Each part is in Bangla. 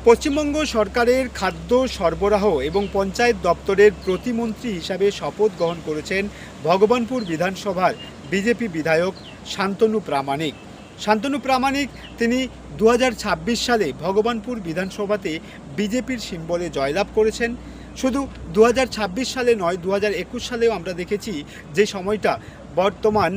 পশ্চিমবঙ্গ সরকারের খাদ্য সরবরাহ এবং পঞ্চায়েত দপ্তরের প্রতিমন্ত্রী হিসাবে শপথ গ্রহণ করেছেন ভগবানপুর বিধানসভার বিজেপি বিধায়ক শান্তনু প্রামাণিক। শান্তনু প্রামাণিক তিনি 2026 সালে ভগবানপুর বিধানসভাতে বিজেপির সিম্বলে জয়লাভ করেছেন। শুধু 2026 সালে নয়, 2021 সালেও আমরা দেখেছি যে সময়টা বর্তমান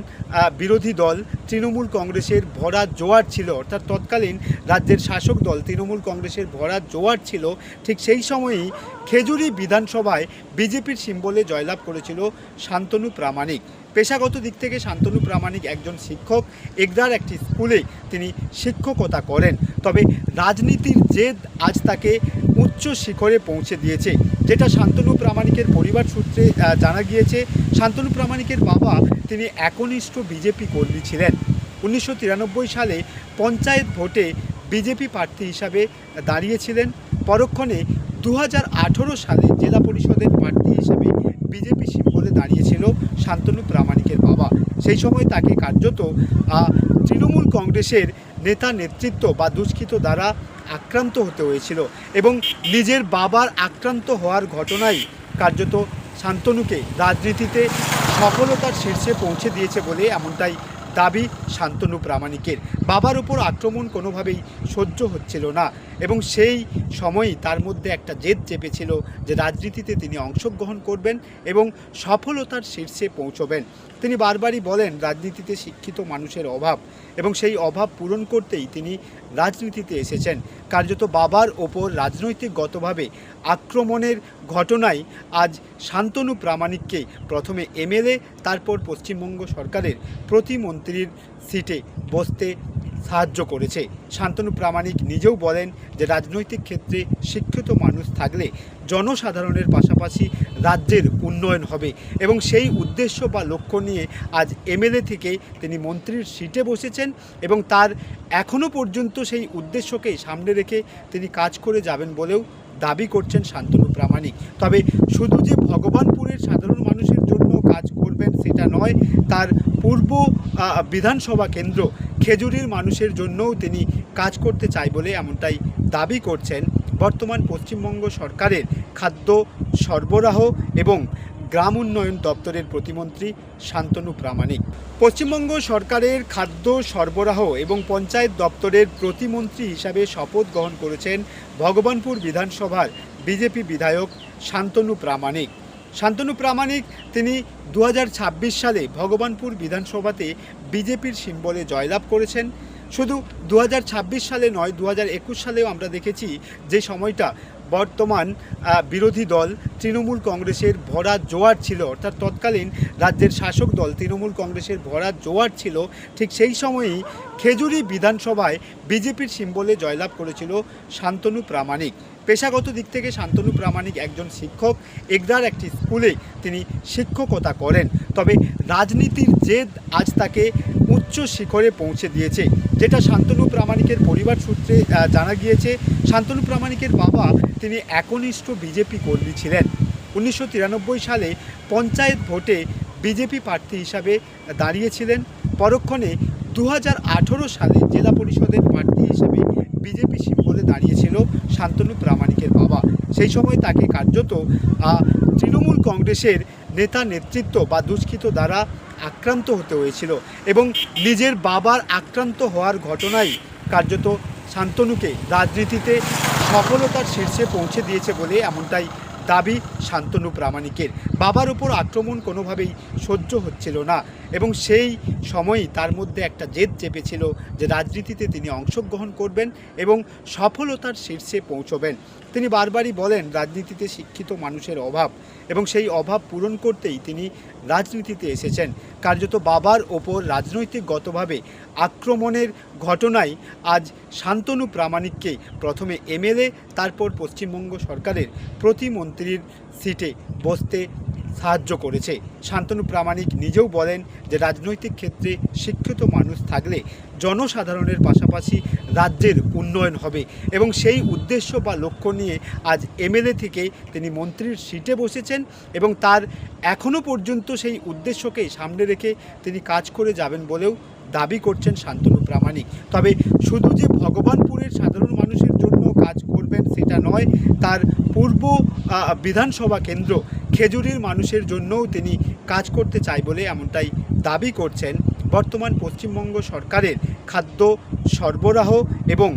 বিরোধী দল তৃণমূল কংগ্রেসের ভরা জোয়ার ছিল, অর্থাৎ তৎকালীন রাজ্যের শাসক দল তৃণমূল কংগ্রেসের ভরা জোয়ার ছিল, ঠিক সেই সময়ই খেজুরি বিধানসভায় বিজেপির সিম্বলে জয়লাভ করেছিল শান্তনু প্রামাণিক। পেশাগত দিক থেকে শান্তনু প্রামাণিক একজন শিক্ষক, এগরার একটি স্কুলে তিনি শিক্ষকতা করেন। তবে রাজনীতির জেদ আজ তাকে উচ্চ শিখরে পৌঁছে দিয়েছে, যেটা শান্তনু প্রামাণিকের পরিবার সূত্রে জানা গিয়েছে। শান্তনু প্রামাণিকের বাবা তিনি একনিষ্ঠ বিজেপি কর্মী ছিলেন। 1993 সালে পঞ্চায়েত ভোটে বিজেপি প্রার্থী হিসাবে দাঁড়িয়েছিলেন। পরক্ষণে 2018 সালে জেলা পরিষদের প্রার্থী হিসাবে বিজেপি সিম্বলে দাঁড়িয়েছিল শান্তনু প্রামাণিকের বাবা। সেই সময় তাকে কার্যত তৃণমূল কংগ্রেসের নেতা নেতৃত্ব বা দুষ্কৃত দ্বারা আক্রান্ত হতে হয়েছিল, এবং নিজের বাবার আক্রান্ত হওয়ার ঘটনাই কার্যত শান্তনুকে রাজনীতিতে সফলতার শীর্ষে পৌঁছে দিয়েছে বলে এমনটাই দাবি শান্তনু প্রামাণিকের। বাবার উপর আক্রমণ কোনোভাবেই সহ্য হচ্ছিল না, এবং সেই সময়ই তার মধ্যে একটা জেদ চেপেছিল যে রাজনীতিতে তিনি অংশগ্রহণ করবেন এবং সফলতার শীর্ষে পৌঁছবেন। তিনি বারবারই বলেন রাজনীতিতে শিক্ষিত মানুষের অভাব, এবং সেই অভাব পূরণ করতেই তিনি রাজনীতিতে এসেছেন। কার্যত বাবার ওপর রাজনৈতিকগতভাবে আক্রমণের ঘটনায় আজ শান্তনু প্রামাণিককে প্রথমে এমএলএ, তারপর পশ্চিমবঙ্গ সরকারের প্রতিমন্ত্রীর সিটে বসতে সাহায্য করেছে। শান্তনু প্রামাণিক নিজেও বলেন যে রাজনৈতিক ক্ষেত্রে শিক্ষিত মানুষ থাকলে জনসাধারণের পাশাপাশি রাজ্যের উন্নয়ন হবে, এবং সেই উদ্দেশ্য বা লক্ষ্য নিয়ে আজ এমএলএ থেকে তিনি মন্ত্রীর সিটে বসেছেন, এবং তার এখনও পর্যন্ত সেই উদ্দেশ্যকে সামনে রেখে তিনি কাজ করে যাবেন বলেও দাবি করছেন শান্তনু প্রামাণিক। তবে শুধু যে ভগবানপুরের সাধারণ মানুষের জন্য কাজ করবেন সেটা নয়, তার পূর্ব বিধানসভা কেন্দ্র খেজুরির মানুষের জন্যও তিনি কাজ করতে চাই বলে এমনটাই দাবি করছেন বর্তমান পশ্চিমবঙ্গ সরকারের খাদ্য সরবরাহ এবং গ্রাম উন্নয়ন দপ্তরের প্রতিমন্ত্রী শান্তনু প্রামাণিক। পশ্চিমবঙ্গ সরকারের খাদ্য সরবরাহ এবং পঞ্চায়েত দপ্তরের প্রতিমন্ত্রী হিসাবে শপথ গ্রহণ করেছেন ভগবানপুর বিধানসভার বিজেপি বিধায়ক শান্তনু প্রামাণিক। শান্তনু প্রামাণিক তিনি 2026 সালে ভগবানপুর বিধানসভাতে বিজেপির সিম্বলে জয়লাভ করেছেন। শুধু 2026 সালে নয়, 2021 সালেও আমরা দেখেছি যে সময়টা বর্তমান বিরোধী দল তৃণমূল কংগ্রেসের ভরা জোয়ার ছিল, অর্থাৎ তৎকালীন রাজ্যের শাসক দল তৃণমূল কংগ্রেসের ভরা জোয়ার ছিল, ঠিক সেই সময়ই খেজুরি বিধানসভায় বিজেপির সিম্বলে জয়লাভ করেছিল শান্তনু প্রামাণিক। পেশাগত দিক থেকে শান্তনু প্রামাণিক একজন শিক্ষক, এগরার একটি স্কুলে তিনি শিক্ষকতা করেন। তবে রাজনীতির জেদ আজ তাকে উচ্চ শিখরে পৌঁছে দিয়েছে, যেটা শান্তনু প্রামাণিকের পরিবার সূত্রে জানা গিয়েছে। শান্তনু প্রামাণিকের বাবা তিনি একনিষ্ঠ বিজেপি কর্মী ছিলেন। 1993 সালে পঞ্চায়েত ভোটে বিজেপি প্রার্থী হিসাবে দাঁড়িয়েছিলেন। পরক্ষণে 2018 সালে জেলা পরিষদের প্রার্থী হিসাবে বিজেপি সিম্বলে দাঁড়িয়েছিল শান্তনু প্রামাণিকের বাবা। সেই সময় তাকে কার্যত তৃণমূল কংগ্রেসের নেতা নেতৃত্ব বা দুষ্কৃত দ্বারা আক্রান্ত হতে হয়েছিল, এবং নিজের বাবার আক্রান্ত হওয়ার ঘটনাই কার্যত শান্তনুকে রাজনীতিতে সফলতার শীর্ষে পৌঁছে দিয়েছে বলে এমনটাই দাবি শান্তনু প্রামাণিকের। বাবার ওপর আক্রমণ কোনোভাবেই সহ্য হচ্ছিল না, এবং সেই সময়ই তার মধ্যে একটা জেদ চেপেছিল যে রাজনীতিতে তিনি অংশগ্রহণ করবেন এবং সফলতার শীর্ষে পৌঁছবেন। তিনি বারবারই বলেন রাজনীতিতে শিক্ষিত মানুষের অভাব, এবং সেই অভাব পূরণ করতেই তিনি রাজনীতিতে এসেছেন। কার্যত বাবার ওপর রাজনৈতিকগতভাবে আক্রমণের ঘটনায় আজ শান্তনু প্রামাণিককে প্রথমে এমএলএ, তারপর পশ্চিমবঙ্গ সরকারের প্রতিমন্ত্রীর সিটে বসতে সাহায্য করেছে। শান্তনু প্রামাণিক নিজেও বলেন যে রাজনৈতিক ক্ষেত্রে শিক্ষিত মানুষ থাকলে জনসাধারণের পাশাপাশি রাজ্যের উন্নয়ন হবে, এবং সেই উদ্দেশ্য বা লক্ষ্য নিয়ে আজ এমএলএ থেকে তিনি মন্ত্রীর সিটে বসেছেন, এবং তার এখনও পর্যন্ত সেই উদ্দেশ্যকে সামনে রেখে তিনি কাজ করে যাবেন বলেও দাবি করছেন শান্তনু প্রামাণিক। তবে শুধু যে ভগবানপুরের সাধারণ মানুষের জন্য কাজ করবেন সেটা নয়, তার পূর্ব বিধানসভা কেন্দ্র খেজুরির মানুষের জন্যও তিনি কাজ করতে চাই বলে এমনটাই দাবি করছেন বর্তমান পশ্চিমবঙ্গ সরকারের খাদ্য সরবরাহ এবং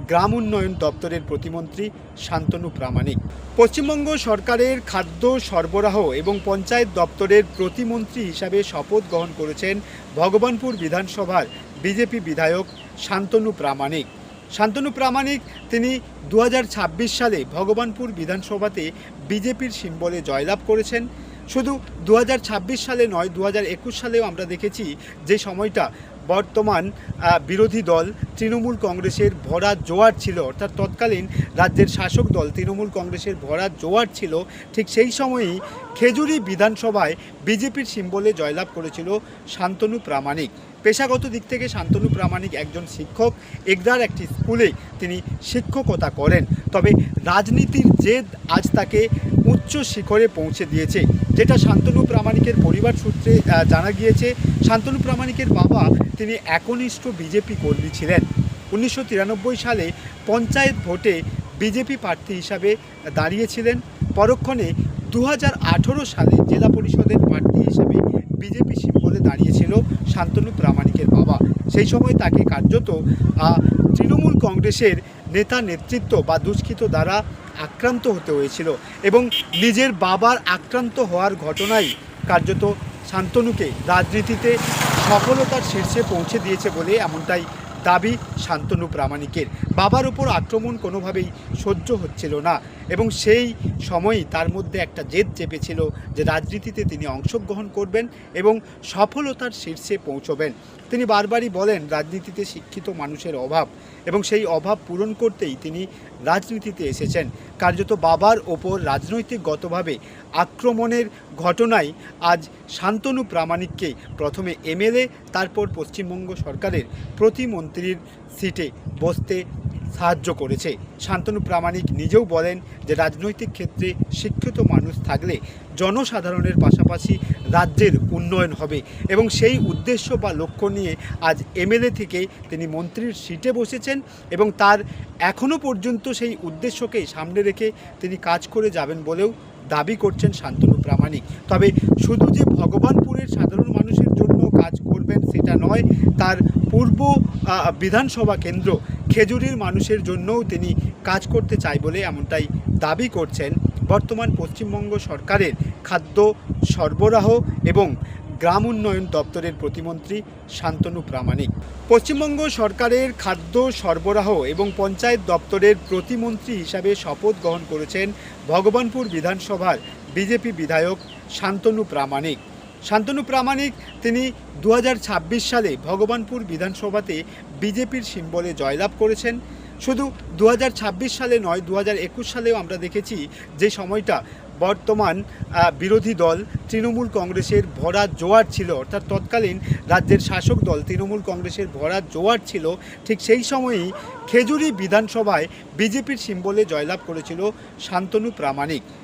গ্রাম উন্নয়ন দপ্তরের প্রতিমন্ত্রী শান্তনু প্রামাণিক। পশ্চিমবঙ্গ সরকারের খাদ্য সরবরাহ এবং পঞ্চায়েত দপ্তরের প্রতিমন্ত্রী হিসাবে শপথ গ্রহণ করেছেন ভগবানপুর বিধানসভার বিজেপি বিধায়ক শান্তনু প্রামাণিক। শান্তনু প্রামাণিক তিনি 2026 সালে ভগবানপুর বিধানসভাতে বিজেপির সিম্বলে জয়লাভ করেছেন। শুধু 2026 সালে নয়, 2021 সালেও আমরা দেখেছি যে সময়টা বর্তমান বিরোধী দল তৃণমূল কংগ্রেসের ভরা জোয়ার ছিল, অর্থাৎ তৎকালীন রাজ্যের শাসক দল তৃণমূল কংগ্রেসের ভরা জোয়ার ছিল। ঠিক সেই সময়ই খেজুরি বিধানসভায় বিজেপির সিম্বলে জয়লাভ করেছিল শান্তনু প্রামাণিক। পেশাগত দিক থেকে শান্তনু প্রামাণিক একজন শিক্ষক, এগরার একটি স্কুলে তিনি শিক্ষকতা করেন। তবে রাজনীতির জেদ আজ তাকে উচ্চ শিখরে পৌঁছে দিয়েছে, যেটা শান্তনু প্রামাণিকের পরিবার সূত্রে জানা গিয়েছে। শান্তনু প্রামাণিকের বাবা তিনি একনিষ্ঠ বিজেপি কর্মী ছিলেন। 1993 সালে পঞ্চায়েত ভোটে বিজেপি প্রার্থী হিসাবে দাঁড়িয়েছিলেন। পরক্ষণে 2018 সালে জেলা পরিষদের প্রার্থী হিসেবে বিজেপি সিম্বলে দাঁড়িয়েছিল শান্তনু প্রামাণিকের বাবা। সেই সময় তাকে কার্যত তৃণমূল কংগ্রেসের নেতা নেতৃত্ব বা দুষ্কৃত দ্বারা আক্রান্ত হতে হয়েছিল এবং নিজের বাবার আক্রান্ত হওয়ার ঘটনাই কার্যত শান্তনুকে রাজনীতিতে সফলতার শীর্ষে পৌঁছে দিয়েছে বলে এমনটাই দাবি শান্তনু প্রামাণিকের। বাবার উপর আক্রমণ কোনোভাবেই সহ্য হচ্ছিল না এবং সেই সময়ই তার মধ্যে একটা জেদ চেপেছিল যে রাজনীতিতে তিনি অংশগ্রহণ করবেন এবং সফলতার শীর্ষে পৌঁছবেন। তিনি বারবারই বলেন রাজনীতিতে শিক্ষিত মানুষের অভাব এবং সেই অভাব পূরণ করতেই তিনি রাজনীতিতে এসেছেন। কার্যত বাবার ওপর রাজনৈতিকগতভাবে আক্রমণের ঘটনায় আজ শান্তনু প্রামাণিককে প্রথমে এমএলএ, তারপর পশ্চিমবঙ্গ সরকারের প্রতিমন্ত্রীর সিটে বসতে সাহায্য করেছে। শান্তনু প্রামাণিক নিজেও বলেন যে রাজনৈতিক ক্ষেত্রে শিক্ষিত মানুষ থাকলে জনসাধারণের পাশাপাশি রাজ্যের উন্নয়ন হবে এবং সেই উদ্দেশ্য বা লক্ষ্য নিয়ে আজ এমএলএ থেকে তিনি মন্ত্রীর সিটে বসেছেন এবং তার এখনও পর্যন্ত সেই উদ্দেশ্যকে সামনে রেখে তিনি কাজ করে যাবেন বলেও দাবি করছেন শান্তনু প্রামাণিক। তবে শুধু যে ভগবানপুরের সাধারণ মানুষের জন্য কাজ করবেন সেটা নয়, তার পূর্ব বিধানসভা কেন্দ্র খেজুরির মানুষের জন্যও তিনি কাজ করতে চাই বলে এমনটাই দাবি করছেন বর্তমান পশ্চিমবঙ্গ সরকারের খাদ্য সরবরাহ এবং গ্রাম উন্নয়ন দপ্তরের প্রতিমন্ত্রী শান্তনু প্রামাণিক। পশ্চিমবঙ্গ সরকারের খাদ্য সরবরাহ এবং পঞ্চায়েত দপ্তরের প্রতিমন্ত্রী হিসাবে শপথ গ্রহণ করেছেন ভগবানপুর বিধানসভার বিজেপি বিধায়ক শান্তনু প্রামাণিক। শান্তনু প্রামাণিক তিনি 2026 সালে ভগবানপুর বিধানসভাতে বিজেপির সিম্বলে জয়লাভ করেছেন। শুধু 2026 সালে নয়, 2021 সালেও আমরা দেখেছি যে সময়টা বর্তমান বিরোধী দল তৃণমূল কংগ্রেসের ভরা জোয়ার ছিল, অর্থাৎ তৎকালীন রাজ্যের শাসক দল তৃণমূল কংগ্রেসের ভরা জোয়ার ছিল। ঠিক সেই সময়ই খেজুরি বিধানসভায় বিজেপির সিম্বলে জয়লাভ করেছিল শান্তনু প্রামাণিক।